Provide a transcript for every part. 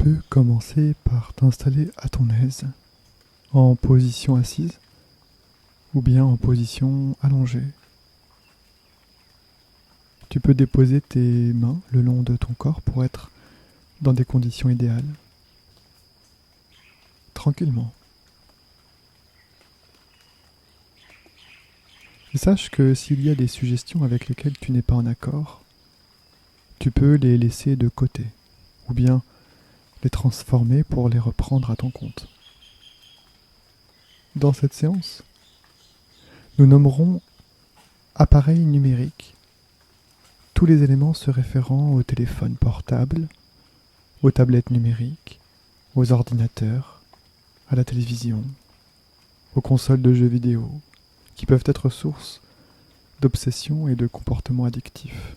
peux commencer par t'installer à ton aise, en position assise ou bien en position allongée. Tu peux déposer tes mains le long de ton corps pour être dans des conditions idéales. Tranquillement. Et sache que s'il y a des suggestions avec lesquelles tu n'es pas en accord, tu peux les laisser de côté, ou bien les transformer pour les reprendre à ton compte. Dans cette séance, nous nommerons appareil numérique tous les éléments se référant au téléphone portable, aux tablettes numériques, aux ordinateurs, à la télévision, aux consoles de jeux vidéo, qui peuvent être source d'obsessions et de comportements addictifs,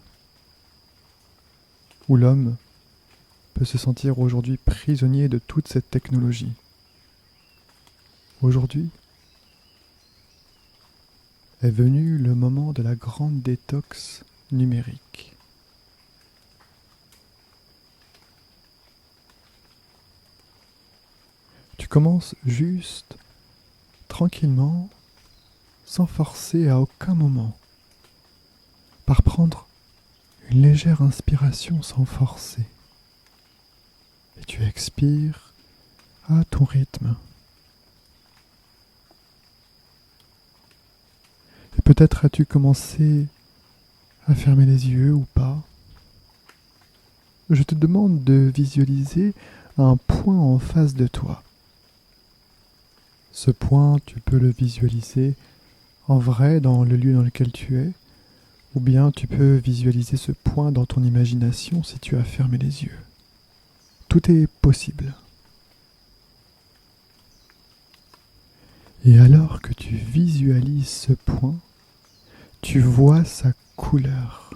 où l'homme peut se sentir aujourd'hui prisonnier de toute cette technologie. Aujourd'hui est venu le moment de la grande détox numérique. Tu commences juste, tranquillement, sans forcer à aucun moment, par prendre une légère inspiration sans forcer. Et tu expires à ton rythme. Et peut-être as-tu commencé à fermer les yeux ou pas. Je te demande de visualiser un point en face de toi. Ce point, tu peux le visualiser en vrai dans le lieu dans lequel tu es, ou bien tu peux visualiser ce point dans ton imagination si tu as fermé les yeux. Tout est possible. Et alors que tu visualises ce point, tu vois sa couleur.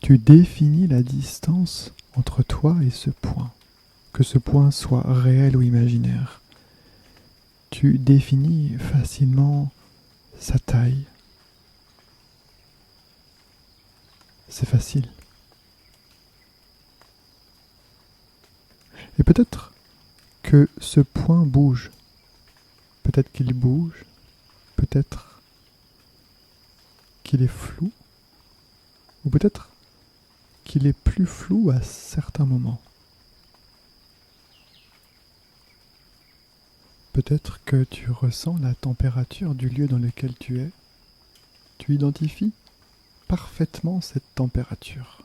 Tu définis la distance entre toi et ce point, que ce point soit réel ou imaginaire. Tu définis facilement sa taille. C'est facile. Et peut-être que ce point bouge. Peut-être qu'il bouge. Peut-être qu'il est flou. Ou peut-être qu'il est plus flou à certains moments. Peut-être que tu ressens la température du lieu dans lequel tu es. Tu identifies parfaitement cette température.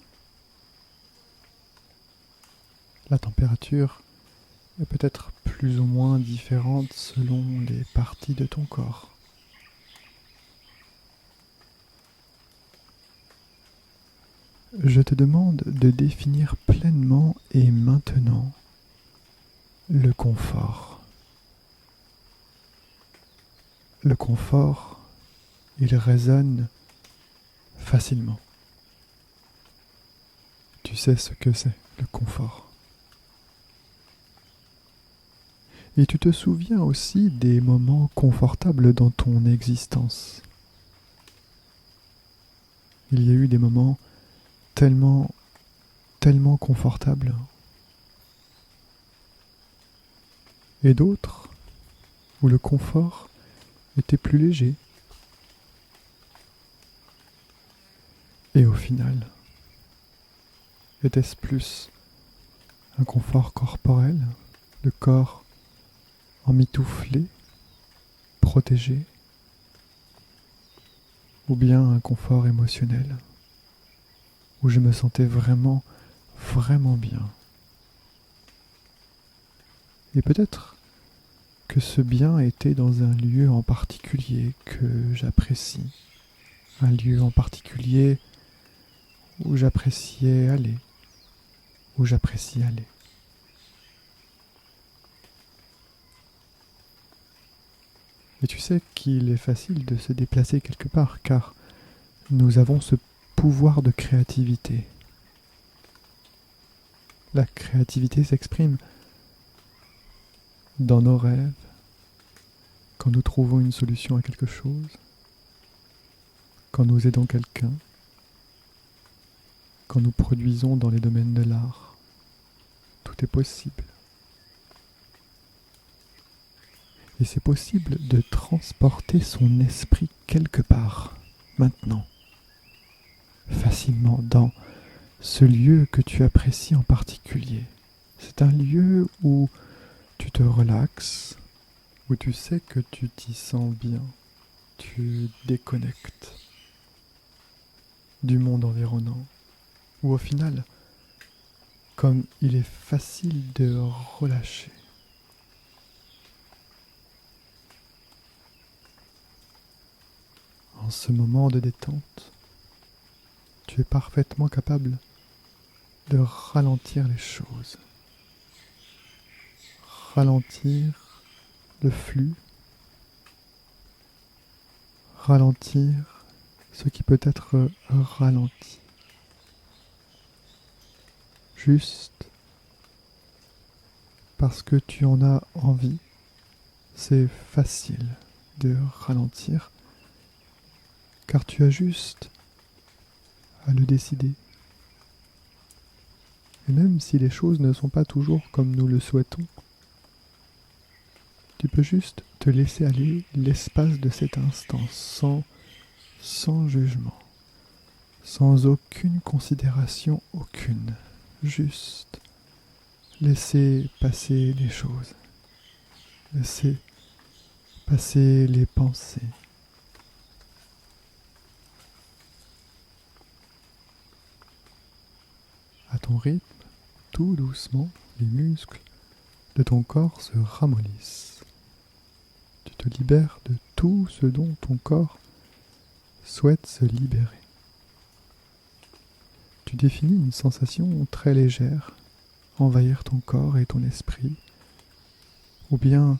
La température est peut-être plus ou moins différente selon les parties de ton corps. Je te demande de définir pleinement et maintenant le confort. Le confort, il résonne facilement. Tu sais ce que c'est, le confort. Et tu te souviens aussi des moments confortables dans ton existence. Il y a eu des moments tellement confortables. Et d'autres où le confort était plus léger. Et au final, était-ce plus un confort corporel, le corps emmitouflé, protégé, ou bien un confort émotionnel, où je me sentais vraiment bien. Et peut-être que ce bien était dans un lieu en particulier que j'apprécie, un lieu en particulier où j'apprécie aller. Et tu sais qu'il est facile de se déplacer quelque part, car nous avons ce pouvoir de créativité. La créativité s'exprime dans nos rêves, quand nous trouvons une solution à quelque chose, quand nous aidons quelqu'un, quand nous produisons dans les domaines de l'art. tout est possible. Et c'est possible de transporter son esprit quelque part, maintenant, facilement, dans ce lieu que tu apprécies en particulier. C'est un lieu où tu te relaxes, où tu sais que tu t'y sens bien, tu déconnectes du monde environnant, où au final, comme il est facile de relâcher. En ce moment de détente, tu es parfaitement capable de ralentir les choses, ralentir le flux, ralentir ce qui peut être ralenti. Juste parce que tu en as envie, c'est facile de ralentir, car tu as juste à le décider. Et même si les choses ne sont pas toujours comme nous le souhaitons, tu peux juste te laisser aller l'espace de cet instant sans jugement, sans aucune considération aucune. Juste laisser passer les choses, laisser passer les pensées. À ton rythme, tout doucement, les muscles de ton corps se ramollissent. Tu te libères de tout ce dont ton corps souhaite se libérer. Tu définis une sensation très légère envahir ton corps et ton esprit, ou bien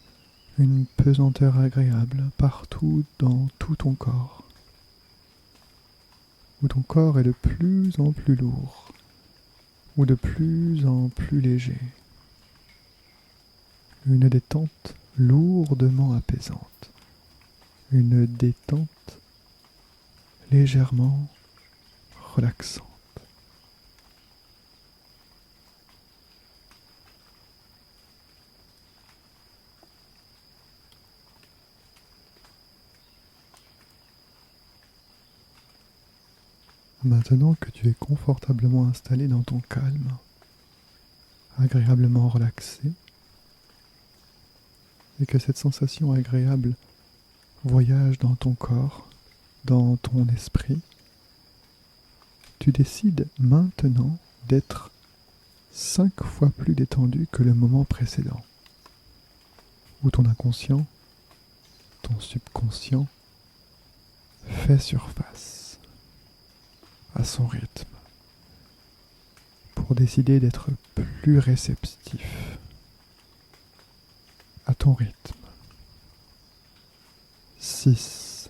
une pesanteur agréable partout dans tout ton corps, où ton corps est de plus en plus lourd, ou de plus en plus léger. Une détente lourdement apaisante, une détente légèrement relaxante. Maintenant que tu es confortablement installé dans ton calme, agréablement relaxé, et que cette sensation agréable voyage dans ton corps, dans ton esprit, tu décides maintenant d'être 5 fois plus détendu que le moment précédent, où ton inconscient, ton subconscient, fait surface à son rythme, pour décider d'être plus réceptif à ton rythme. 6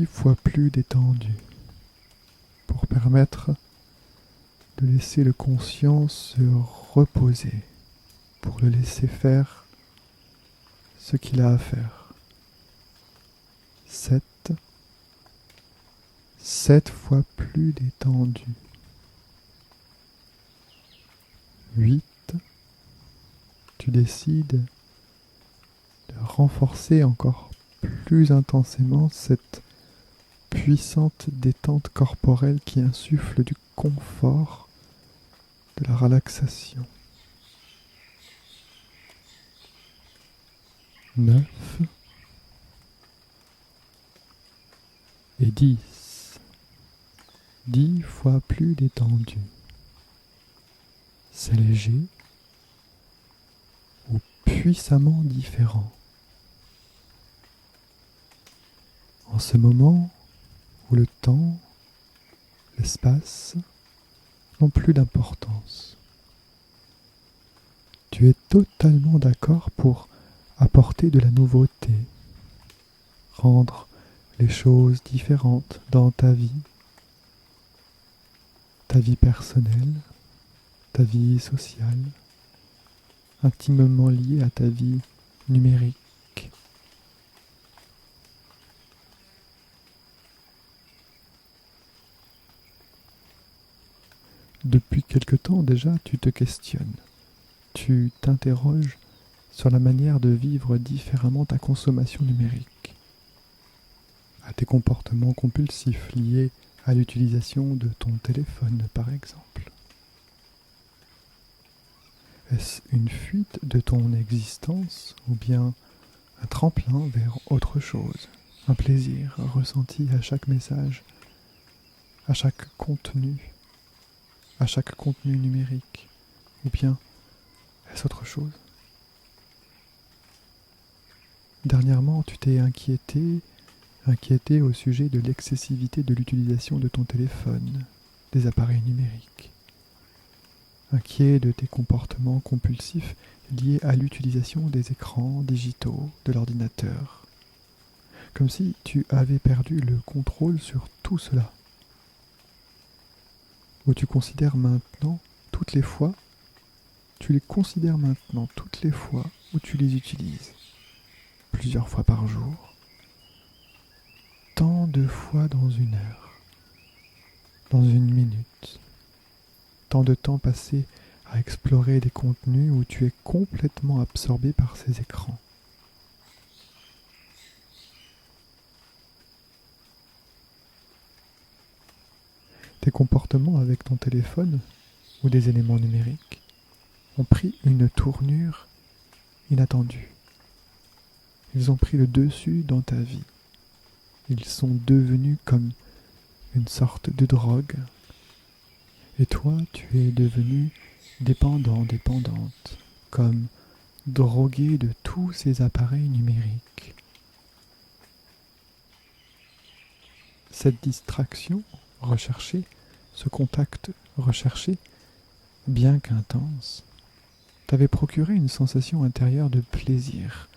fois plus détendu, pour permettre de laisser le conscient se reposer, pour le laisser faire ce qu'il a à faire. 7 fois plus détendu. 8, tu décides de renforcer encore plus intensément cette puissante détente corporelle qui insuffle du confort, de la relaxation. 9 et 10. 10 fois plus détendu. C'est léger ou puissamment différent. En ce moment où le temps, l'espace n'ont plus d'importance, tu es totalement d'accord pour apporter de la nouveauté, rendre les choses différentes dans ta vie personnelle, ta vie sociale, intimement liée à ta vie numérique. Depuis quelque temps déjà, tu te questionnes. Tu t'interroges sur la manière de vivre différemment ta consommation numérique, à tes comportements compulsifs liés à l'utilisation de ton téléphone, par exemple. Est-ce une fuite de ton existence ou bien un tremplin vers autre chose, un plaisir ressenti à chaque message, à chaque contenu numérique, ou bien est-ce autre chose? Dernièrement, tu t'es inquiété au sujet de l'excessivité de l'utilisation de ton téléphone, des appareils numériques. Inquiet de tes comportements compulsifs liés à l'utilisation des écrans digitaux de l'ordinateur. Comme si tu avais perdu le contrôle sur tout cela. Où tu les considères maintenant toutes les fois où tu les utilises. Plusieurs fois par jour. Tant de fois dans une heure. Dans une minute. Tant de temps passé à explorer des contenus où tu es complètement absorbé par ces écrans. Tes comportements avec ton téléphone ou des éléments numériques ont pris une tournure inattendue. Ils ont pris le dessus dans ta vie. Ils sont devenus comme une sorte de drogue. Et toi, tu es devenu dépendante, comme drogué de tous ces appareils numériques. Cette distraction recherchée, ce contact recherché, bien qu'intense, t'avait procuré une sensation intérieure de plaisir.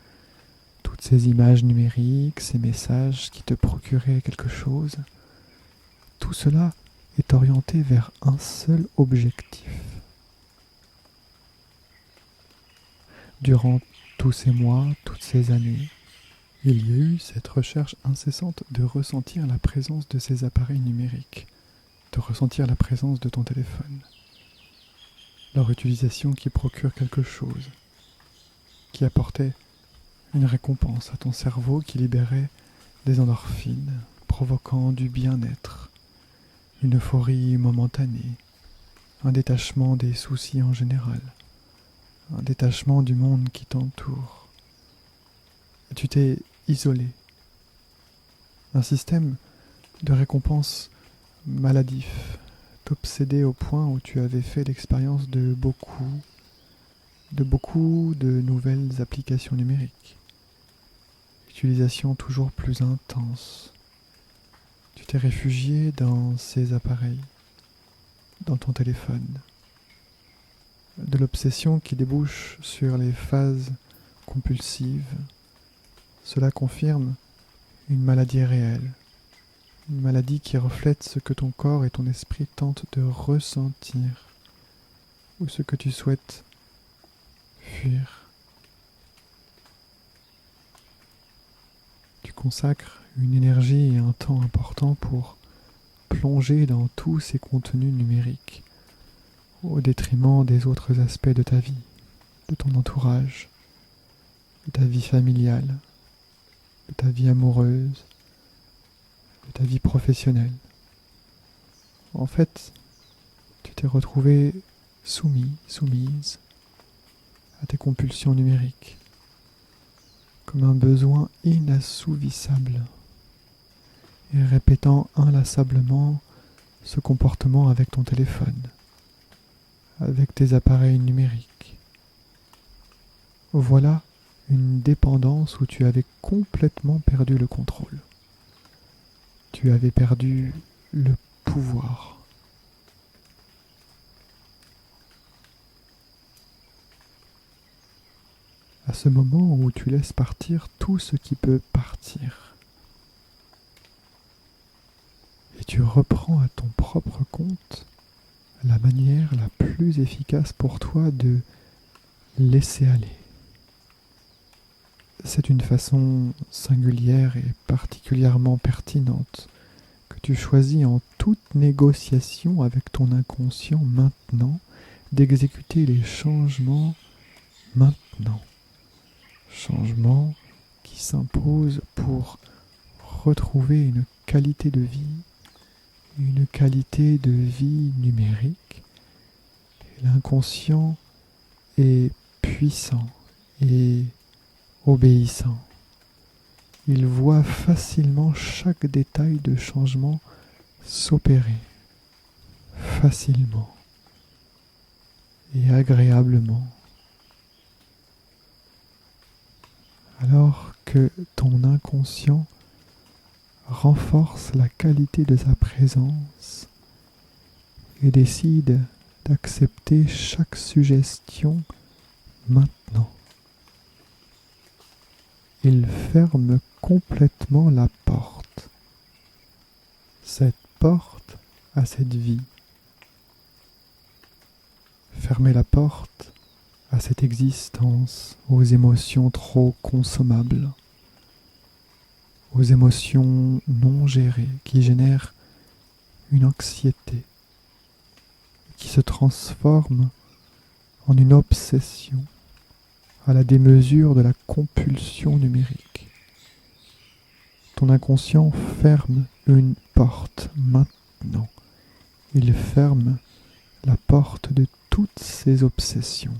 Toutes ces images numériques, ces messages qui te procuraient quelque chose, tout cela est orienté vers un seul objectif. Durant tous ces mois, toutes ces années, il y a eu cette recherche incessante de ressentir la présence de ces appareils numériques, de ressentir la présence de ton téléphone, leur utilisation qui procure quelque chose, qui apportait une récompense à ton cerveau, qui libérait des endorphines, provoquant du bien-être, une euphorie momentanée, un détachement des soucis en général, un détachement du monde qui t'entoure. Et tu t'es isolé. Un système de récompense maladif t'obsédait au point où tu avais fait l'expérience de beaucoup de nouvelles applications numériques. Utilisation toujours plus intense. Tu t'es réfugié dans ces appareils, dans ton téléphone. De l'obsession qui débouche sur les phases compulsives. Cela confirme une maladie réelle. Une maladie qui reflète ce que ton corps et ton esprit tentent de ressentir ou ce que tu souhaites fuir. Tu consacres une énergie et un temps important pour plonger dans tous ces contenus numériques au détriment des autres aspects de ta vie, de ton entourage, de ta vie familiale, de ta vie amoureuse, de ta vie professionnelle. En fait, tu t'es retrouvé soumise à tes compulsions numériques, comme un besoin inassouvissable, et répétant inlassablement ce comportement avec ton téléphone, avec tes appareils numériques. Voilà une dépendance où tu avais complètement perdu le contrôle. Tu avais perdu le pouvoir. À ce moment où tu laisses partir tout ce qui peut partir. Et tu reprends à ton propre compte la manière la plus efficace pour toi de laisser aller. C'est une façon singulière et particulièrement pertinente que tu choisis en toute négociation avec ton inconscient maintenant d'exécuter les changements maintenant. Changements qui s'imposent pour retrouver une qualité de vie numérique. Et l'inconscient est puissant et obéissant. Il voit facilement chaque détail de changement s'opérer, facilement et agréablement. Alors que ton inconscient renforce la qualité de sa présence et décide d'accepter chaque suggestion maintenant. Il ferme complètement la porte. Cette porte à cette vie. Fermez la porte à cette existence, aux émotions trop consommables, aux émotions non gérées qui génèrent une anxiété, qui se transforme en une obsession à la démesure de la compulsion numérique. Ton inconscient ferme une porte maintenant. Il ferme la porte de toutes ses obsessions.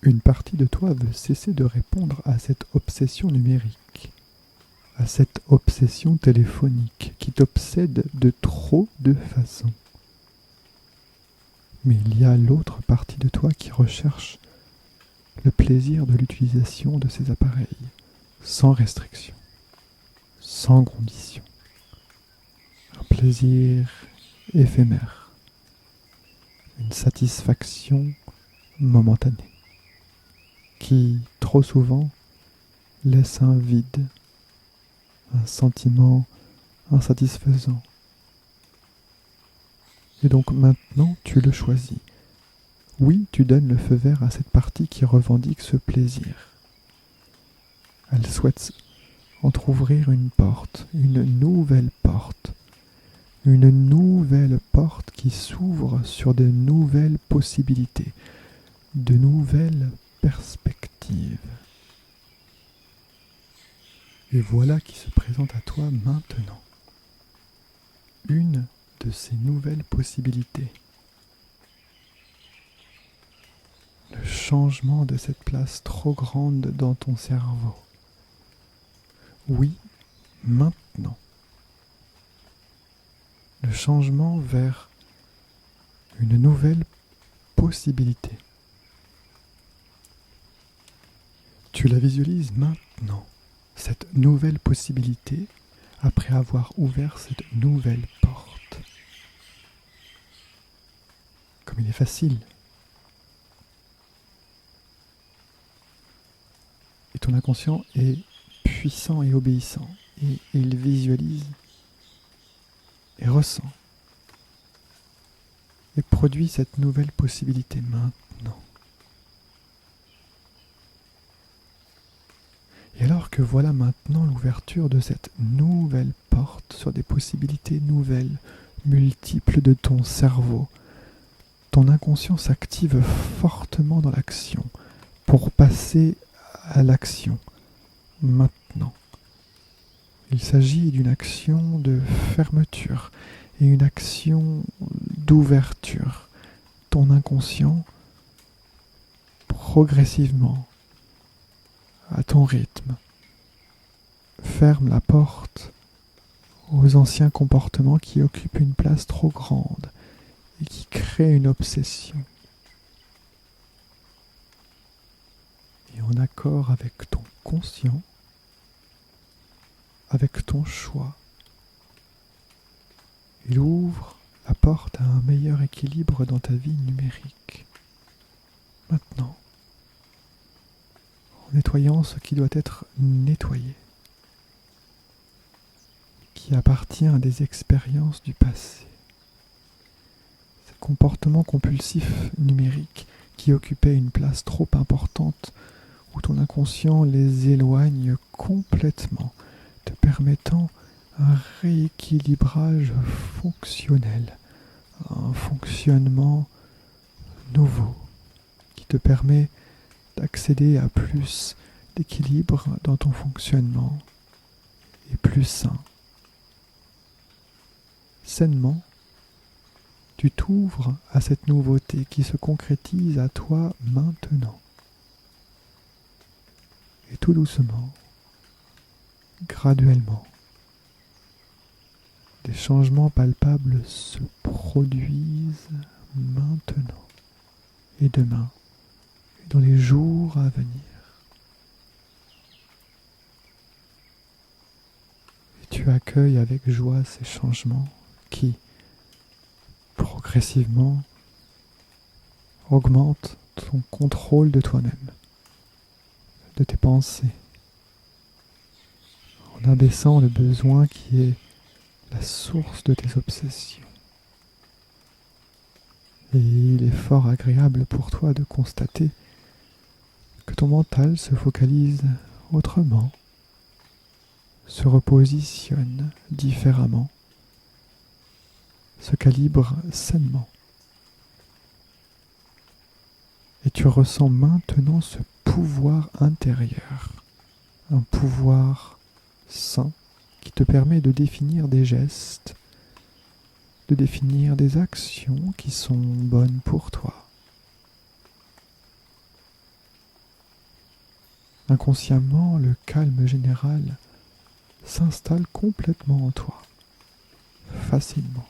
Une partie de toi veut cesser de répondre à cette obsession numérique, à cette obsession téléphonique qui t'obsède de trop de façons. Mais il y a l'autre partie de toi qui recherche le plaisir de l'utilisation de ces appareils, sans restriction, sans condition. Un plaisir éphémère, une satisfaction momentanée, qui, trop souvent, laisse un vide, un sentiment insatisfaisant. Et donc maintenant, tu le choisis. Oui, tu donnes le feu vert à cette partie qui revendique ce plaisir. Elle souhaite entr'ouvrir une porte, une nouvelle porte qui s'ouvre sur de nouvelles possibilités, de nouvelles perspectives. Et voilà qui se présente à toi maintenant. Une de ces nouvelles possibilités. Le changement de cette place trop grande dans ton cerveau. Oui, maintenant. Le changement vers une nouvelle possibilité. Tu la visualises maintenant, cette nouvelle possibilité, après avoir ouvert cette nouvelle porte. Comme il est facile. Et ton inconscient est puissant et obéissant. Et il visualise et ressent. Et produit cette nouvelle possibilité maintenant. Et alors que voilà maintenant l'ouverture de cette nouvelle porte sur des possibilités nouvelles, multiples de ton cerveau, ton inconscient s'active fortement dans l'action pour passer à l'action maintenant. Il s'agit d'une action de fermeture et une action d'ouverture. Ton inconscient, progressivement, à ton rythme, ferme la porte aux anciens comportements qui occupent une place trop grande et qui créent une obsession. Et en accord avec ton conscient, avec ton choix, il ouvre la porte à un meilleur équilibre dans ta vie numérique. Maintenant, en nettoyant ce qui doit être nettoyé, qui appartient à des expériences du passé. Ces comportements compulsifs numériques qui occupaient une place trop importante, où ton inconscient les éloigne complètement, te permettant un rééquilibrage fonctionnel, un fonctionnement nouveau qui te permet d'accéder à plus d'équilibre dans ton fonctionnement et plus sain. Sainement, tu t'ouvres à cette nouveauté qui se concrétise à toi maintenant. Et tout doucement, graduellement, des changements palpables se produisent maintenant et demain et dans les jours à venir. Et tu accueilles avec joie ces changements qui, progressivement, augmentent ton contrôle de toi-même, de tes pensées, en abaissant le besoin qui est la source de tes obsessions. Et il est fort agréable pour toi de constater que ton mental se focalise autrement, se repositionne différemment, se calibre sainement. Et tu ressens maintenant ce pouvoir intérieur, un pouvoir sain qui te permet de définir des gestes, de définir des actions qui sont bonnes pour toi. Inconsciemment, le calme général s'installe complètement en toi, facilement.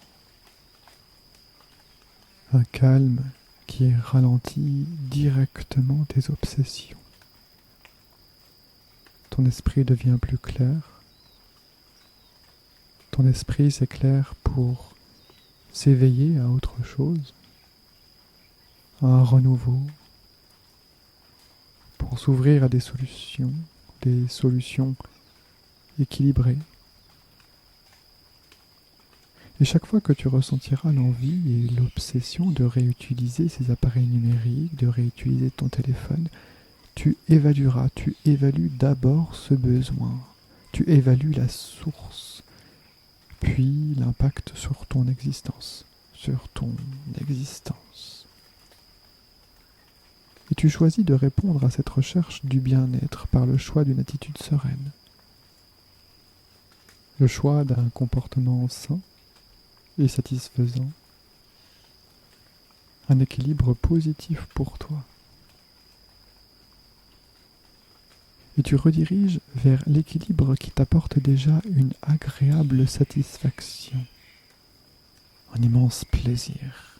Un calme qui ralentit directement tes obsessions. Ton esprit devient plus clair. Ton esprit s'éclaire pour s'éveiller à autre chose, à un renouveau, pour s'ouvrir à des solutions équilibrées. Et chaque fois que tu ressentiras l'envie et l'obsession de réutiliser ces appareils numériques, de réutiliser ton téléphone, tu évalues d'abord ce besoin, tu évalues la source, puis l'impact sur ton existence. Et tu choisis de répondre à cette recherche du bien-être par le choix d'une attitude sereine, le choix d'un comportement sain et satisfaisant, un équilibre positif pour toi. Et tu rediriges vers l'équilibre qui t'apporte déjà une agréable satisfaction, un immense plaisir.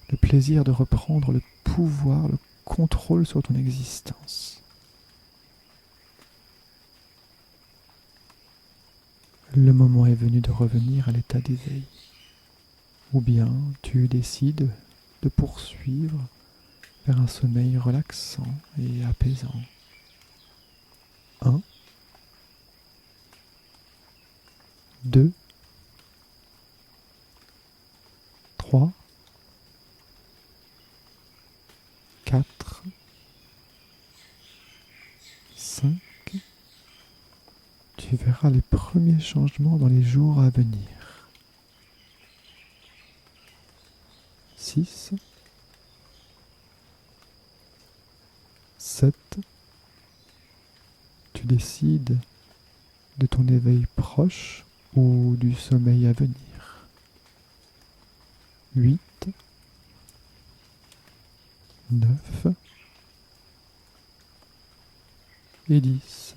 Le plaisir de reprendre le pouvoir, le contrôle sur ton existence. Le moment est venu de revenir à l'état d'éveil. Ou bien tu décides de poursuivre vers un sommeil relaxant et apaisant. 1, 2, 3, 4, 5. Tu verras les premiers changements dans les jours à venir. 6, 7. Tu décides de ton éveil proche ou du sommeil à venir. 8, 9 et 10.